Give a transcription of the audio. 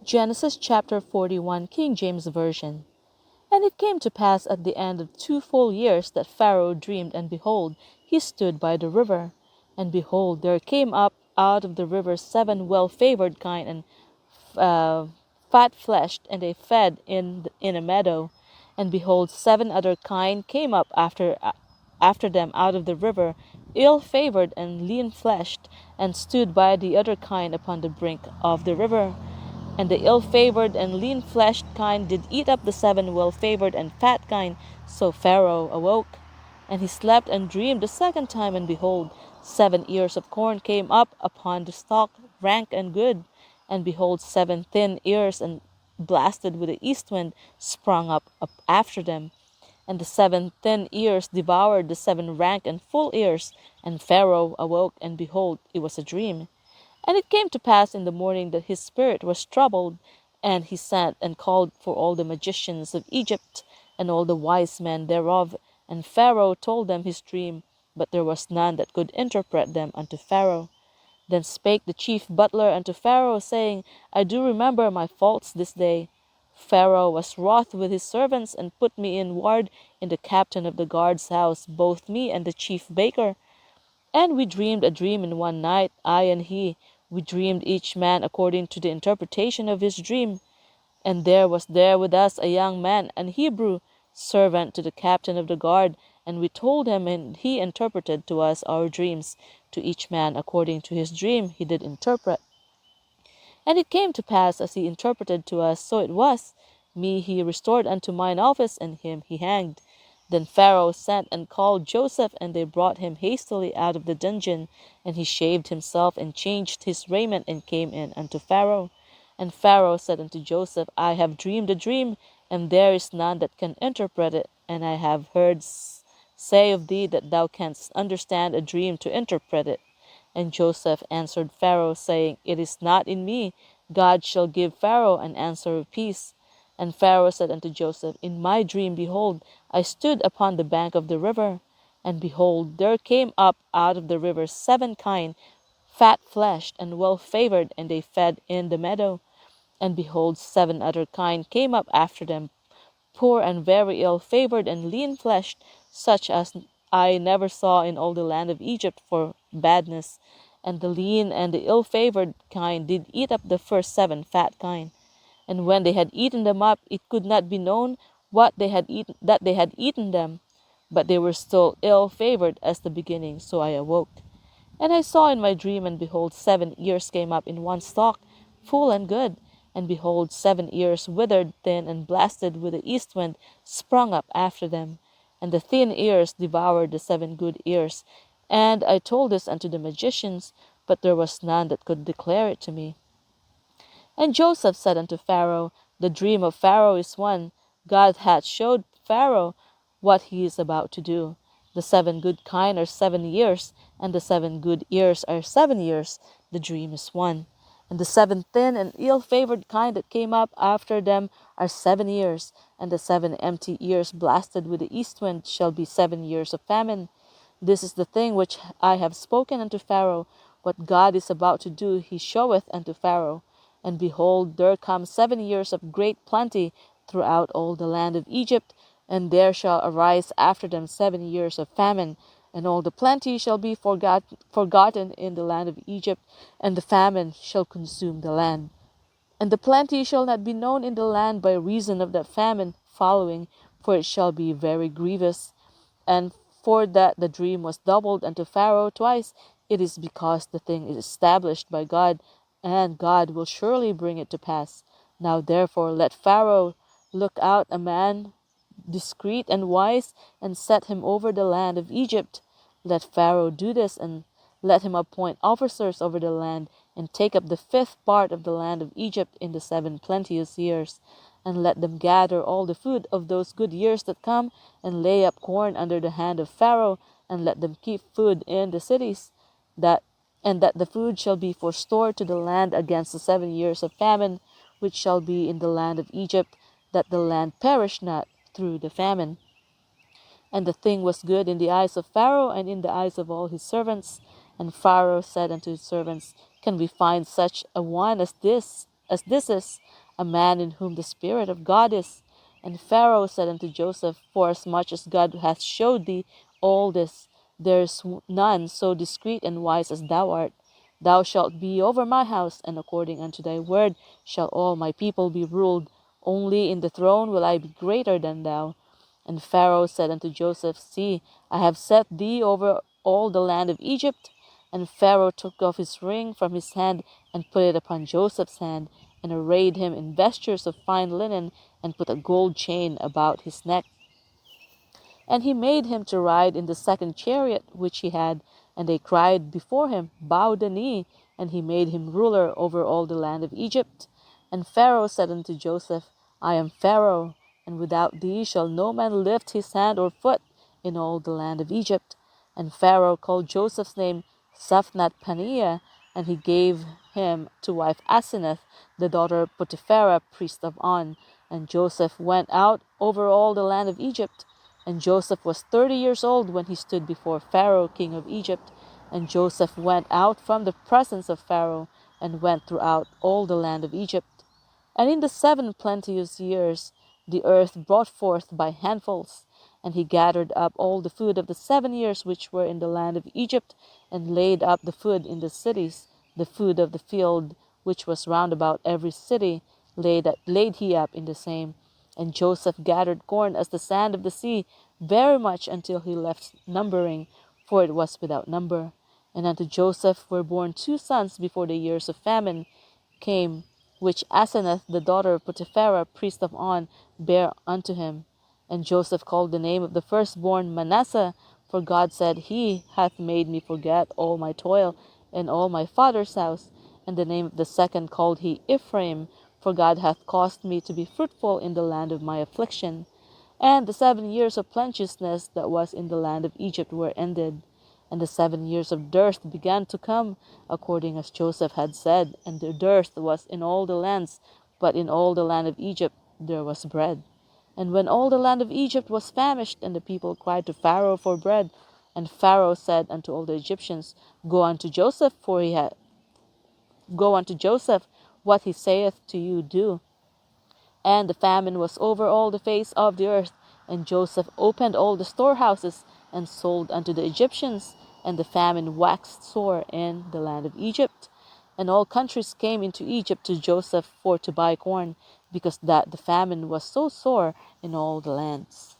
Genesis chapter 41, King James Version. And it came to pass at the end of 2 full years that Pharaoh dreamed, and behold, he stood by the river. And behold, there came up out of the river 7 well-favored kine and fat-fleshed, and they fed in a meadow. And behold, 7 other kine came up after them out of the river, ill-favored and lean-fleshed, and stood by the other kine upon the brink of the river. And the ill-favored and lean-fleshed kine did eat up the 7 well-favored and fat kine. So Pharaoh awoke, and he slept and dreamed the second time, and behold, 7 ears of corn came up upon the stalk, rank and good. And behold, 7 thin ears and blasted with the east wind sprung up after them. And the 7 thin ears devoured the 7 rank and full ears. And Pharaoh awoke, and behold, it was a dream. And it came to pass in the morning that his spirit was troubled, and he sent and called for all the magicians of Egypt, and all the wise men thereof. And Pharaoh told them his dream, but there was none that could interpret them unto Pharaoh. Then spake the chief butler unto Pharaoh, saying, I do remember my faults this day. Pharaoh was wroth with his servants, and put me in ward in the captain of the guard's house, both me and the chief baker. And we dreamed a dream in one night, I and he. We dreamed each man according to the interpretation of his dream. And there was there with us a young man, an Hebrew, servant to the captain of the guard, and we told him, and he interpreted to us our dreams. To each man according to his dream he did interpret. And it came to pass, as he interpreted to us, so it was. Me he restored unto mine office, and him he hanged. Then Pharaoh sent and called Joseph, and they brought him hastily out of the dungeon. And he shaved himself, and changed his raiment, and came in unto Pharaoh. And Pharaoh said unto Joseph, I have dreamed a dream, and there is none that can interpret it. And I have heard say of thee that thou canst understand a dream to interpret it. And Joseph answered Pharaoh, saying, It is not in me. God shall give Pharaoh an answer of peace. And Pharaoh said unto Joseph, In my dream, behold, I stood upon the bank of the river, and behold, there came up out of the river 7 kine, fat-fleshed and well-favored, and they fed in the meadow. And behold, 7 other kine came up after them, poor and very ill-favored and lean-fleshed, such as I never saw in all the land of Egypt for badness. And the lean and the ill-favored kine did eat up the first 7 fat kine. And when they had eaten them up, it could not be known what they had eaten, that they had eaten them, but they were still ill-favored as the beginning. So I awoke. And I saw in my dream, and behold, 7 ears came up in one stalk, full and good. And behold, 7 ears withered, thin, and blasted with the east wind sprung up after them. And the thin ears devoured the 7 good ears. And I told this unto the magicians, but there was none that could declare it to me. And Joseph said unto Pharaoh, The dream of Pharaoh is one. God hath showed Pharaoh what he is about to do. The 7 good kine are 7 years, and the 7 good ears are 7 years. The dream is one. And the 7 thin and ill-favored kine that came up after them are 7 years, and the 7 empty ears blasted with the east wind shall be 7 years of famine. This is the thing which I have spoken unto Pharaoh. What God is about to do he showeth unto Pharaoh. And behold, there come 7 years of great plenty throughout all the land of Egypt, and there shall arise after them 7 years of famine, and all the plenty shall be forgotten in the land of Egypt, and the famine shall consume the land. And the plenty shall not be known in the land by reason of that famine following, for it shall be very grievous. And for that the dream was doubled unto Pharaoh twice, it is because the thing is established by God, and God will surely bring it to pass. Now therefore let Pharaoh look out a man discreet and wise, and set him over the land of Egypt. Let Pharaoh do this, and let him appoint officers over the land, and take up the 5th part of the land of Egypt in the 7 plenteous years. And let them gather all the food of those good years that come, and lay up corn under the hand of Pharaoh, and let them keep food in the cities, that the food shall be for store to the land against the 7 years of famine, which shall be in the land of Egypt, that the land perish not through the famine. And the thing was good in the eyes of Pharaoh, and in the eyes of all his servants. And Pharaoh said unto his servants, Can we find such a one as this? as this is a man in whom the Spirit of God is. And Pharaoh said unto Joseph, Forasmuch as God hath showed thee all this, there is none so discreet and wise as thou art. Thou shalt be over my house, and according unto thy word shall all my people be ruled. Only in the throne will I be greater than thou. And Pharaoh said unto Joseph, See, I have set thee over all the land of Egypt. And Pharaoh took off his ring from his hand, and put it upon Joseph's hand, and arrayed him in vestures of fine linen, and put a gold chain about his neck. And he made him to ride in the second chariot which he had. And they cried before him, Bow the knee. And he made him ruler over all the land of Egypt. And Pharaoh said unto Joseph, I am Pharaoh, and without thee shall no man lift his hand or foot in all the land of Egypt. And Pharaoh called Joseph's name Zaphnath-Paneah, and he gave him to wife Asenath, the daughter of Potipherah, priest of On. And Joseph went out over all the land of Egypt. And Joseph was 30 years old when he stood before Pharaoh, king of Egypt. And Joseph went out from the presence of Pharaoh, and went throughout all the land of Egypt. And in the 7 plenteous years the earth brought forth by handfuls. And he gathered up all the food of the 7 years which were in the land of Egypt, and laid up the food in the cities, the food of the field which was round about every city, laid he up in the same. And Joseph gathered corn as the sand of the sea, very much until he left numbering, for it was without number. And unto Joseph were born 2 sons before the years of famine came, which Asenath the daughter of Potipherah, priest of On, bare unto him. And Joseph called the name of the firstborn Manasseh, for God said, He hath made me forget all my toil and all my father's house. And the name of the second called he Ephraim, for God hath caused me to be fruitful in the land of my affliction. And the 7 years of plenteousness that was in the land of Egypt were ended. And the 7 years of dearth began to come, according as Joseph had said. And the dearth was in all the lands, but in all the land of Egypt there was bread. And when all the land of Egypt was famished, and the people cried to Pharaoh for bread, and Pharaoh said unto all the Egyptians, Go unto Joseph, what he saith to you, do. And the famine was over all the face of the earth. And Joseph opened all the storehouses, and sold unto the Egyptians. And the famine waxed sore in the land of Egypt. And all countries came into Egypt to Joseph for to buy corn, because that the famine was so sore in all the lands.